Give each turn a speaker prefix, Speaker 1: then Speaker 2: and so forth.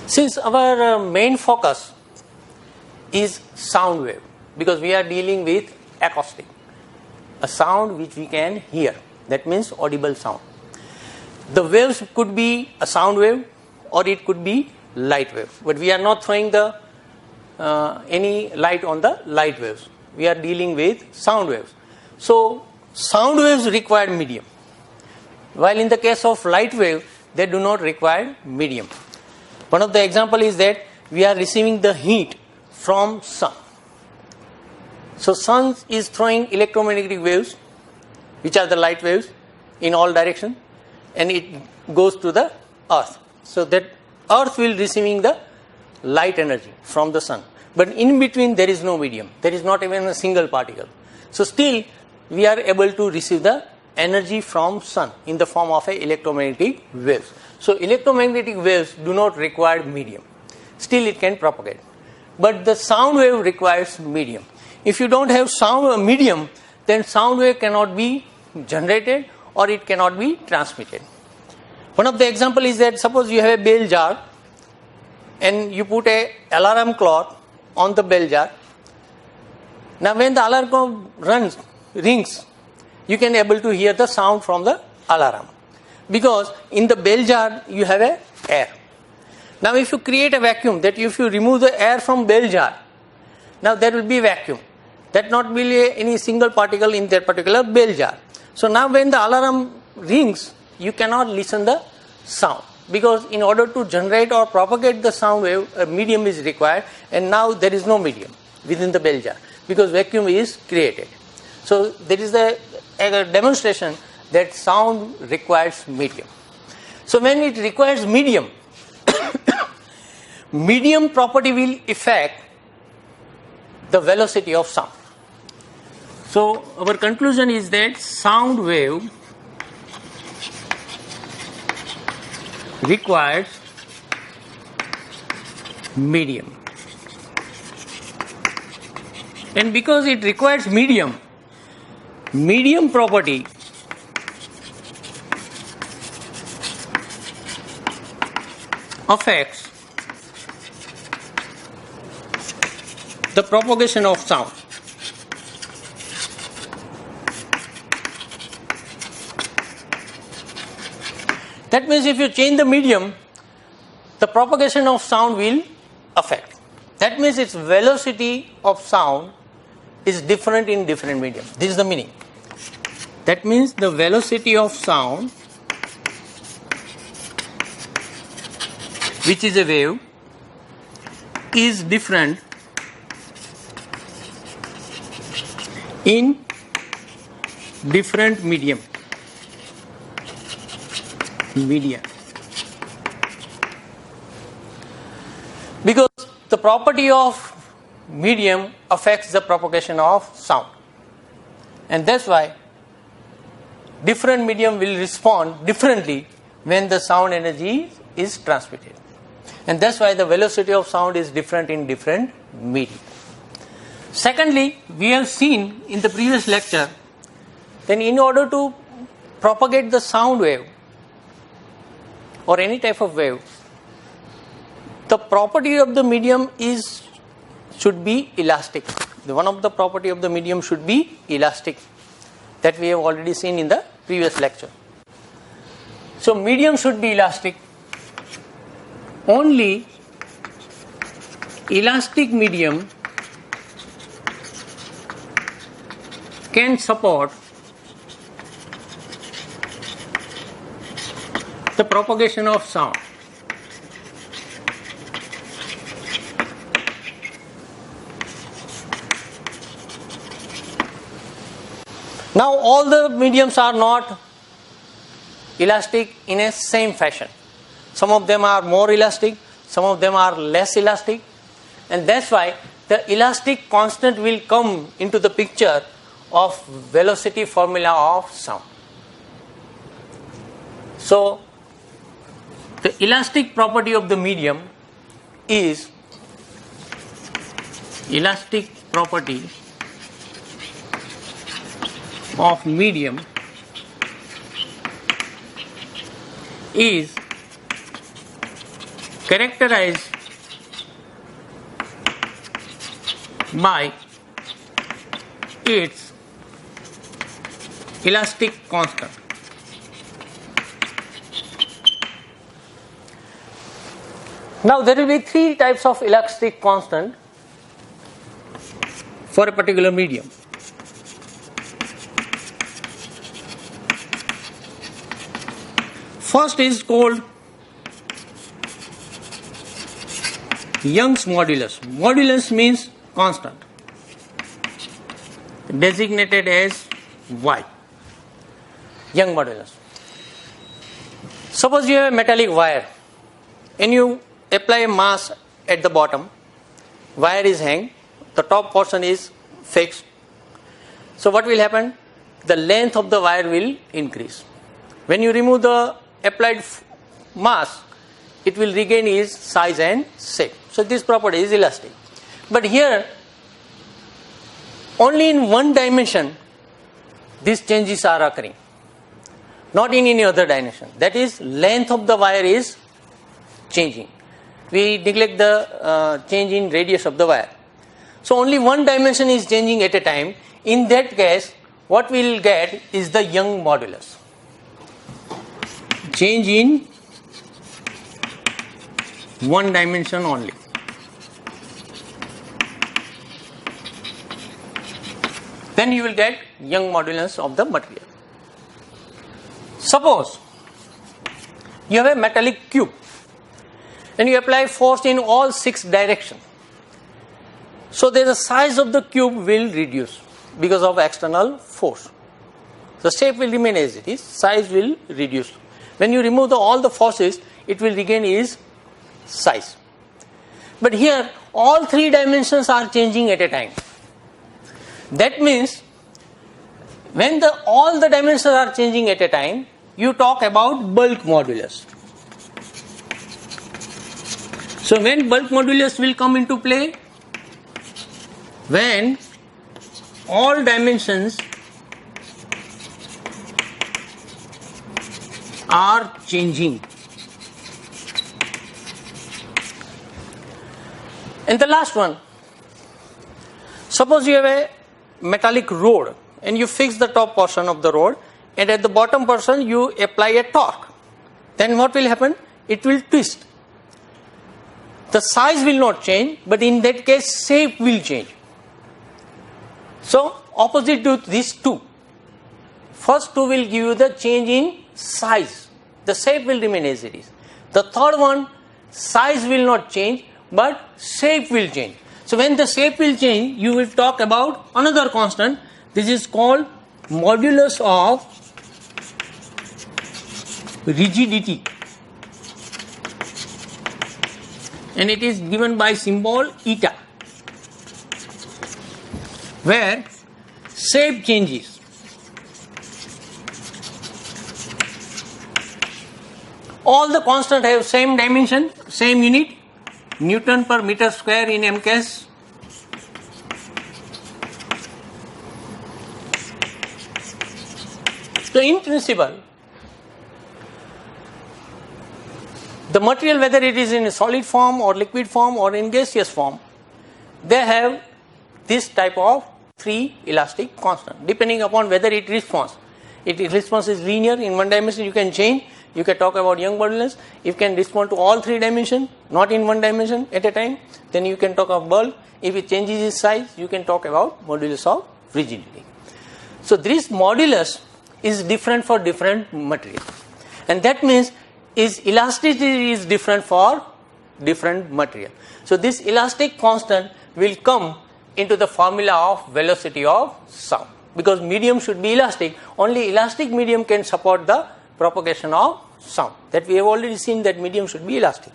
Speaker 1: Since our main focus is sound wave, because we are dealing with acoustic, a sound which we can hear, that means audible sound. The waves could be a sound wave or it could be light wave, but we are not throwing any light on the light waves. We are dealing with sound waves. So sound waves require medium, while in the case of light wave they do not require medium. One of the example is that we are receiving the heat from sun. So sun is throwing electromagnetic waves, which are the light waves, in all directions, and it goes to the earth. So that earth will receiving the light energy from the sun. But in between there is no medium. There is not even a single particle. So still we are able to receive the energy from sun in the form of electromagnetic waves. So electromagnetic waves do not require medium. Still it can propagate. But the sound wave requires medium. If you don't have sound medium, then sound wave cannot be generated or it cannot be transmitted. One of the example is that suppose you have a bell jar and you put a alarm clock on the bell jar. Now when the alarm clock rings, you can able to hear the sound from the alarm, because in the bell jar you have a air. Now if you create a vacuum, that if you remove the air from bell jar, now there will be vacuum. That not will be any single particle in that particular bell jar. So now when the alarm rings, you cannot listen the sound, because in order to generate or propagate the sound wave, a medium is required, and now there is no medium within the bell jar because vacuum is created. So there is a demonstration that sound requires medium. So when it requires medium, medium property will affect the velocity of sound. So our conclusion is that sound wave requires medium. And because it requires medium property affects the propagation of sound. That means if you change the medium, the propagation of sound will affect. That means its velocity of sound is different in different medium. This is the meaning. That means the velocity of sound, which is a wave, is different in different media. Because the property of medium affects the propagation of sound, and that's why different medium will respond differently when the sound energy is transmitted, and that's why the velocity of sound is different in different media. Secondly, we have seen in the previous lecture that in order to propagate the sound wave or any type of wave, the property of the medium should be elastic. One of the property of the medium should be elastic, that we have already seen in the previous lecture. So medium should be elastic. Only elastic medium can support the propagation of sound. Now all the mediums are not elastic in a same fashion. Some of them are more elastic, some of them are less elastic, and that's why the elastic constant will come into the picture of velocity formula of sound. So the elastic property of the medium is elastic property of medium is characterized by its elastic constant. Now there will be three types of elastic constant for a particular medium. First is called Young's modulus. Modulus means constant, designated as Y. Young modulus. Suppose you have a metallic wire and you apply a mass at the bottom, wire is hanged, the top portion is fixed. So what will happen? The length of the wire will increase. When you remove the applied mass, it will regain its size and shape. So this property is elastic. But here, only in one dimension, these changes are occurring, not in any other dimension. That is, length of the wire is changing. We neglect the change in radius of the wire. So only one dimension is changing at a time. In that case, what we will get is the Young modulus. Change in one dimension only. Then you will get Young modulus of the material. Suppose you have a metallic cube and you apply force in all 6 directions. So the size of the cube will reduce because of external force. The shape will remain as it is, size will reduce. When you remove all the forces, it will regain its size. But here, all 3 dimensions are changing at a time. That means, when all the dimensions are changing at a time, you talk about bulk modulus. So when bulk modulus will come into play? When all dimensions are changing. And the last one, suppose you have a metallic rod and you fix the top portion of the rod and at the bottom portion you apply a torque. Then what will happen? It will twist. The size will not change, but in that case shape will change. So opposite to these two, first two will give you the change in size. The shape will remain as it is. The third one, size will not change, but shape will change. So when the shape will change, you will talk about another constant. This is called modulus of rigidity. And it is given by symbol eta, where shape changes. All the constants have same dimension, same unit, Newton per meter square in MCAS. So in principle, the material, whether it is in a solid form or liquid form or in gaseous form, they have this type of 3 elastic constant, depending upon whether it responds. If it response is linear in one dimension, you can change. You can talk about Young modulus. If you can respond to all 3 dimensions, not in one dimension at a time, then you can talk of bulk. If it changes its size, you can talk about modulus of rigidity. So this modulus is different for different materials, and that means elasticity is different for different material. So this elastic constant will come into the formula of velocity of sound, because medium should be elastic. Only elastic medium can support the propagation of sound. That we have already seen, that medium should be elastic.